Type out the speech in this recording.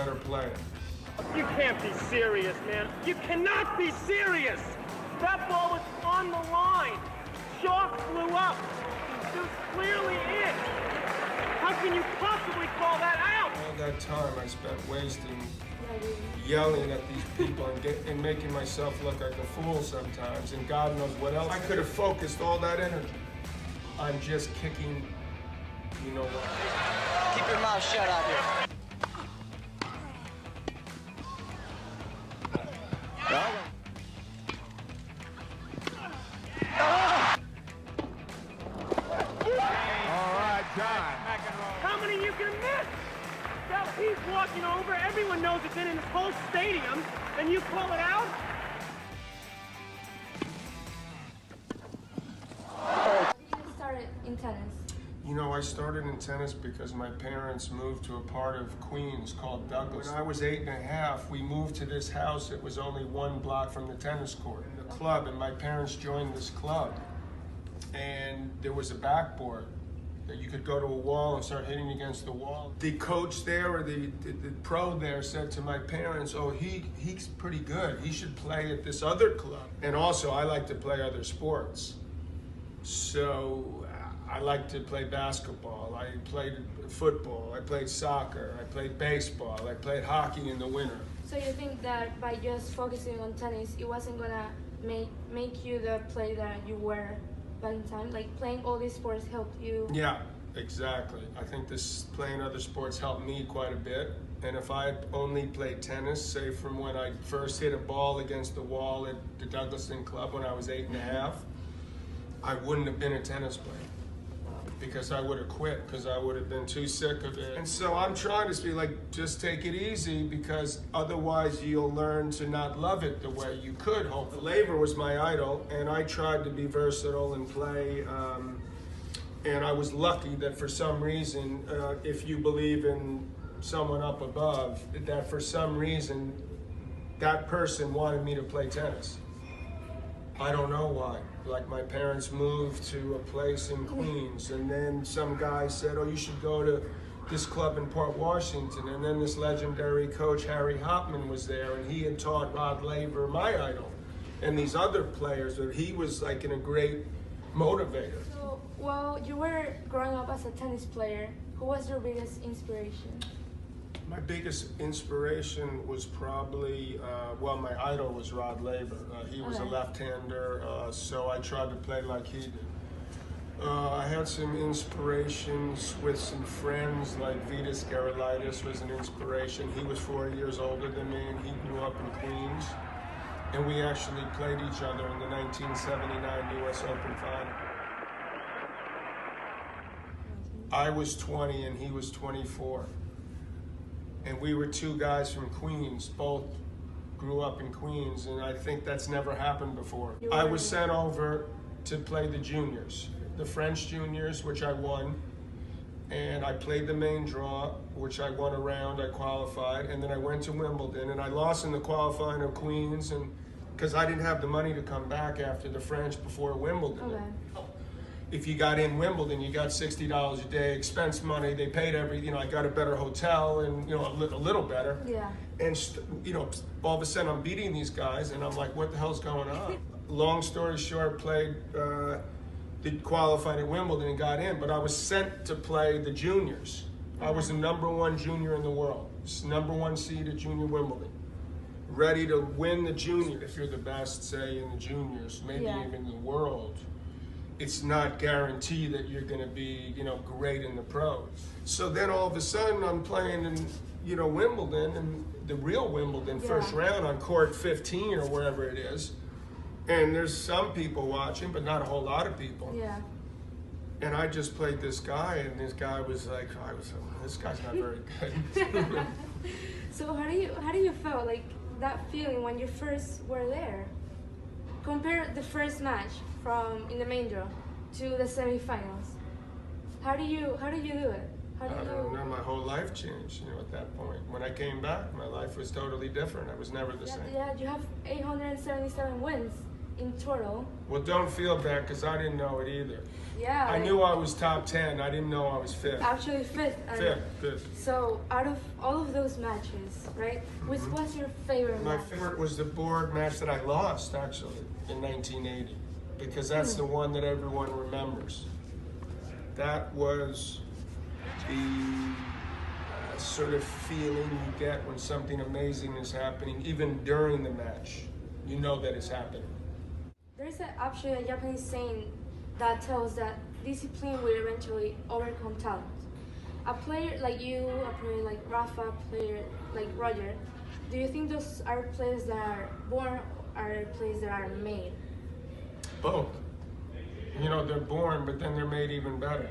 better player. You can't be serious, man. You cannot be serious! That ball was on the line. Chalk flew up. It was clearly in. How can you possibly call that out? All that time I spent wasting yelling at these people and making myself look like a fool sometimes, and God knows what else. I could have focused all that energy on just kicking, you know what. Keep your mouth shut out here. How many you can miss? That piece walking over, everyone knows it's in this whole stadium, and you call it out? You started in tennis. You know, I started in tennis because my parents moved to a part of Queens called Douglas. When I was 8.5, we moved to this house. It was only 1 block from the tennis court, the club, and my parents joined this club. And there was a backboard that you could go to a wall and start hitting against the wall. The coach there, or the pro there, said to my parents, oh, he's pretty good. He should play at this other club. And also, I like to play other sports. So I like to play basketball. I played football. I played soccer. I played baseball. I played hockey in the winter. So you think that by just focusing on tennis, it wasn't gonna make you the player that you were back in time? Like playing all these sports helped you? Yeah, exactly. I think playing other sports helped me quite a bit. And if I had only played tennis, say from when I first hit a ball against the wall at the Douglaston Club when I was 8.5, I wouldn't have been a tennis player. Because I would have quit, because I would have been too sick of it. And so I'm trying to be like, just take it easy, because otherwise you'll learn to not love it the way you could hope. Laver was my idol, and I tried to be versatile and play, and I was lucky that for some reason, if you believe in someone up above, that for some reason, that person wanted me to play tennis. I don't know why. Like my parents moved to a place in Queens, and then some guy said, oh, you should go to this club in Port Washington. And then this legendary coach, Harry Hopman, was there, and he had taught Rod Laver, my idol, and these other players. But he was like a great motivator. So while you were growing up as a tennis player, who was your biggest inspiration? My biggest inspiration was probably, well, my idol was Rod Laver. He was a left-hander, so I tried to play like he did. I had some inspirations with some friends, like Vitas Gerulaitis was an inspiration. He was 4 years older than me, and he grew up in Queens. And we actually played each other in the 1979 U.S. Open final. I was 20 and he was 24. And we were 2 guys from Queens, both grew up in Queens, and I think that's never happened before. I was sent over to play the juniors, the French juniors, which I won, and I played the main draw, which I won a round, I qualified, and then I went to Wimbledon, and I lost in the qualifying of Queens, and because I didn't have the money to come back after the French before Wimbledon. Okay. If you got in Wimbledon, you got $60 a day, expense money. They paid I got a better hotel and, a little better. Yeah. And, all of a sudden I'm beating these guys and I'm like, what the hell's going on? Long story short, did qualify at Wimbledon and got in, but I was sent to play the juniors. I was the #1 junior in the world, #1 seed at Junior Wimbledon. Ready to win the junior. If you're the best, say, in the juniors, maybe even the world, it's not guaranteed that you're going to be, great in the pros. So then all of a sudden I'm playing in, Wimbledon, and the real Wimbledon, first round on court 15 or wherever it is. And there's some people watching, but not a whole lot of people. Yeah. And I just played this guy, and this guy was like, this guy's not very good. So how do you feel, like that feeling when you first were there? Compare the first match in the main draw to the semifinals. How do you do it? I don't know, my whole life changed, at that point. When I came back, my life was totally different. I was never the same. Yeah, you have 877 wins in total. Well, don't feel bad because I didn't know it either. Yeah. I knew I was top 10. I didn't know I was fifth. Actually fifth. Fifth. So out of all of those matches, right? Which was your favorite My match? favorite was the board match that I lost, actually, in 1980, because that's the one that everyone remembers. That was the sort of feeling you get when something amazing is happening, even during the match. You know that it's happening. There's actually a Japanese saying that tells that discipline will eventually overcome talent. A player like you, a player like Rafa, a player like Roger, do you think those are players that are born or are players that are made? Both. You know, they're born, but then they're made even better.